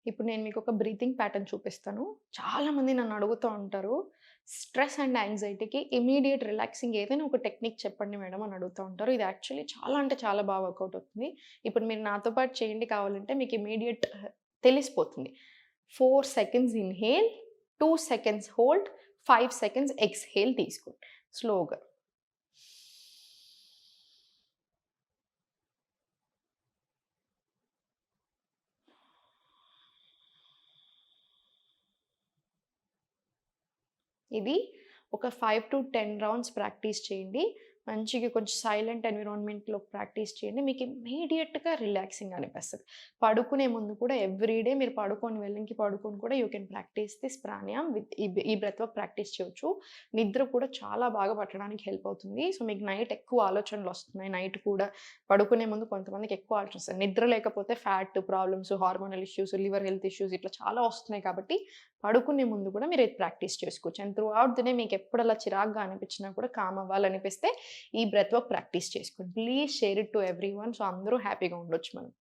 ఇప్పుడు నేను మీకు ఒక బ్రీతింగ్ ప్యాటర్న్ చూపిస్తాను. చాలామంది నన్ను అడుగుతూ ఉంటారు. స్ట్రెస్ అండ్ యాంగ్జైటీకి ఇమ్మీడియేట్ రిలాక్సింగ్ ఏదైనా ఒక టెక్నిక్ చెప్పండి మేడం అని అడుగుతూ ఉంటారు. ఇది యాక్చువల్లీ చాలా అంటే చాలా బాగా వర్కౌట్ అవుతుంది. ఇప్పుడు మీరు నాతో పాటు చేయండి కావాలంటే మీకు ఇమ్మీడియేట్ తెలిసిపోతుంది. 4 seconds inhale, 2 seconds hold, 5 seconds exhale తీసుకోండి స్లోగా. ఇది ఒక 5-10 రౌండ్స్ ప్రాక్టీస్ చేయండి. మంచిగా కొంచెం సైలెంట్ ఎన్విరాన్మెంట్‌లో ప్రాక్టీస్ చేయండి. మీకు ఇమ్మీడియేట్‌గా రిలాక్సింగ్ అనిపిస్తది. పడుకునే ముందు కూడా ఎవ్రీ డే మీరు పడుకొని వెల్లింకి పడుకొని కూడా you can practise this pranayam with ఈ బ్రెత్ వర్క్ ప్రాక్టీస్ చేయొచ్చు. నిద్ర కూడా చాలా బాగా పట్టడానికి హెల్ప్ అవుతుంది. సో, మీకు నైట్ ఎక్కువ ఆలోచనలొస్తున్నాయి. నైట్ కూడా పడుకునే ముందు కొంతమందికి ఎక్కువ ఆలోచనొస్తాయి. నిద్ర లేకపోతే fat problems, hormonal issues, liver health issues ఇట్లా చాలా వస్తున్నాయి కాబట్టి పడుకునే ముందు కూడా మీరు ఇది ప్రాక్టీస్ చేసుకోవచ్చు. And throughout the day మీకెప్పుడు అలా చిరాకుగా అనిపించినా కూడా కామ్ అవ్వాలనిపిస్తే ఈ బ్రెత్ వర్క్ ప్రాక్టీస్ చేసుకోండి. Please share it to everyone. So, అందరూ హ్యాపీగా ఉండొచ్చు మనం.